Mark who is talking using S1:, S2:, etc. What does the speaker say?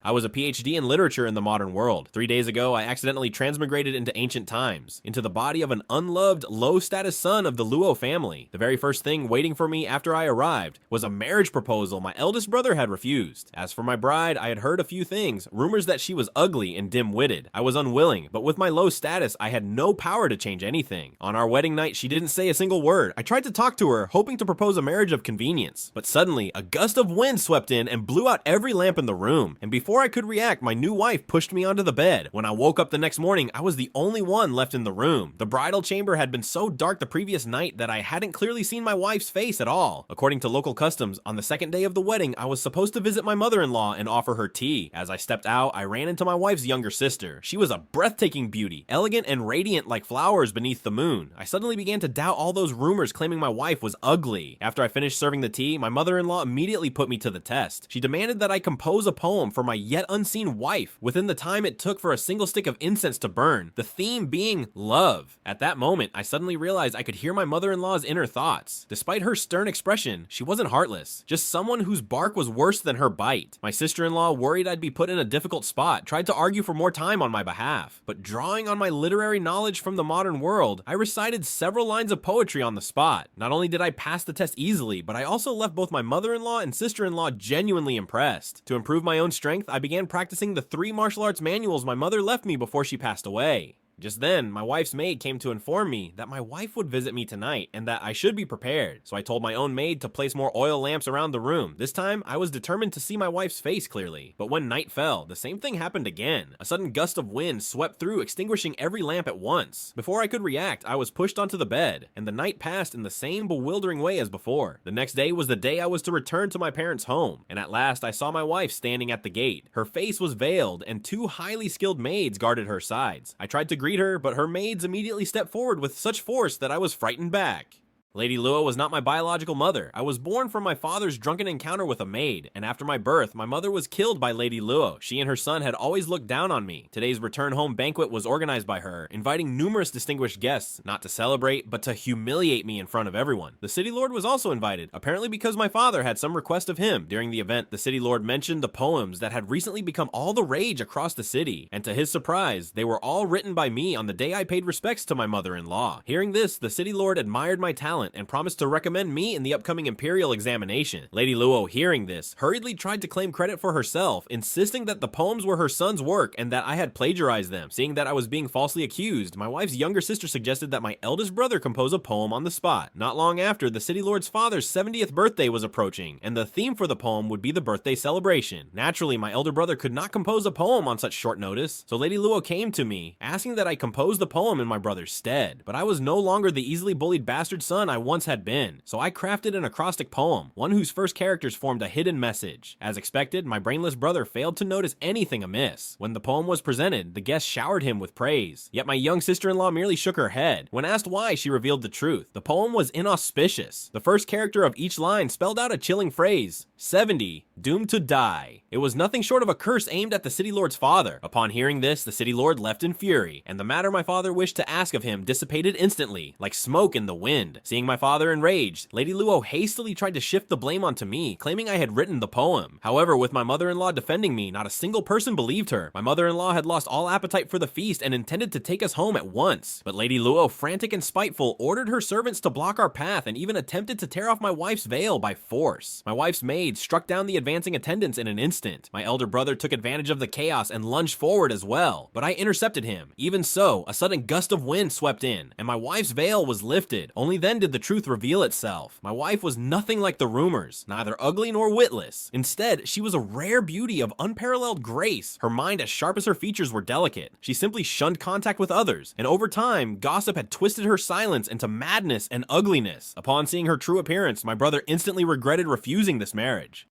S1: I was a PhD in literature in the modern world. 3 days ago, I accidentally transmigrated into ancient times, into the body of an unloved, low-status son of the Luo family. The very first thing waiting for me after I arrived was a marriage proposal my eldest brother had refused. As for my bride, I had heard a few things, rumors that she was ugly and dim-witted. I was unwilling, but with my low status, I had no power to change anything. On our wedding night, she didn't say a single word. I tried to talk to her, hoping to propose a marriage of convenience. But suddenly, a gust of wind swept in and blew out every lamp in the room. And before I could react, my new wife pushed me onto the bed. When I woke up the next morning, I was the only one left in the room. The bridal chamber had been so dark the previous night that I hadn't clearly seen my wife's face at all. According to local customs, on the second day of the wedding, I was supposed to visit my mother-in-law and offer her tea. As I stepped out, I ran into my wife's younger sister. She was a breathtaking beauty, elegant and radiant like flowers beneath the moon. I suddenly began to doubt all those rumors claiming my wife was ugly. After I finished serving the tea, my mother-in-law immediately put me to the test. She demanded that I compose a poem for my yet unseen wife within the time it took for a single stick of incense to burn, the theme being love. At that moment, I suddenly realized I could hear my mother-in-law's inner thoughts. Despite her stern expression, she wasn't heartless, just someone whose bark was worse than her bite. My sister-in-law, worried I'd be put in a difficult spot, tried to argue for more time on my behalf, but drawing on my literary knowledge from the modern world, I recited several lines of poetry on the spot. Not only did I pass the test easily, but I also left both my mother-in-law and sister-in-law genuinely impressed. To improve my own strength, I began practicing the 3 martial arts manuals my mother left me before she passed away. Just then, my wife's maid came to inform me that my wife would visit me tonight and that I should be prepared. So I told my own maid to place more oil lamps around the room. This time, I was determined to see my wife's face clearly. But when night fell, the same thing happened again. A sudden gust of wind swept through, extinguishing every lamp at once. Before I could react, I was pushed onto the bed, and the night passed in the same bewildering way as before. The next day was the day I was to return to my parents' home, and at last I saw my wife standing at the gate. Her face was veiled, and 2 highly skilled maids guarded her sides. I tried to greet her, but her maids immediately stepped forward with such force that I was frightened back. Lady Luo was not my biological mother. I was born from my father's drunken encounter with a maid, and after my birth, my mother was killed by Lady Luo. She and her son had always looked down on me. Today's return home banquet was organized by her, inviting numerous distinguished guests, not to celebrate, but to humiliate me in front of everyone. The city lord was also invited, apparently because my father had some request of him. During the event, the city lord mentioned the poems that had recently become all the rage across the city, and to his surprise, they were all written by me on the day I paid respects to my mother-in-law. Hearing this, the city lord admired my talent and promised to recommend me in the upcoming imperial examination. Lady Luo, hearing this, hurriedly tried to claim credit for herself, insisting that the poems were her son's work and that I had plagiarized them. Seeing that I was being falsely accused, my wife's younger sister suggested that my eldest brother compose a poem on the spot. Not long after, the city lord's father's 70th birthday was approaching, and the theme for the poem would be the birthday celebration. Naturally, my elder brother could not compose a poem on such short notice, so Lady Luo came to me, asking that I compose the poem in my brother's stead. But I was no longer the easily bullied bastard son I once had been, so I crafted an acrostic poem, one whose first characters formed a hidden message. As expected, my brainless brother failed to notice anything amiss. When the poem was presented, the guests showered him with praise, yet my young sister-in-law merely shook her head. When asked why, she revealed the truth. The poem was inauspicious. The first character of each line spelled out a chilling phrase: 70, doomed to die. It was nothing short of a curse aimed at the city lord's father. Upon hearing this, the city lord left in fury, and the matter my father wished to ask of him dissipated instantly, like smoke in the wind. Seeing my father enraged, Lady Luo hastily tried to shift the blame onto me, claiming I had written the poem. However, with my mother-in-law defending me, not a single person believed her. My mother-in-law had lost all appetite for the feast and intended to take us home at once. But Lady Luo, frantic and spiteful, ordered her servants to block our path and even attempted to tear off my wife's veil by force. My wife's maid struck down the advancing attendants in an instant. My elder brother took advantage of the chaos and lunged forward as well, but I intercepted him. Even so, a sudden gust of wind swept in, and my wife's veil was lifted. Only then did the truth reveal itself. My wife was nothing like the rumors, neither ugly nor witless. Instead, she was a rare beauty of unparalleled grace, her mind as sharp as her features were delicate. She simply shunned contact with others, and over time, gossip had twisted her silence into madness and ugliness. Upon seeing her true appearance, my brother instantly regretted refusing this marriage.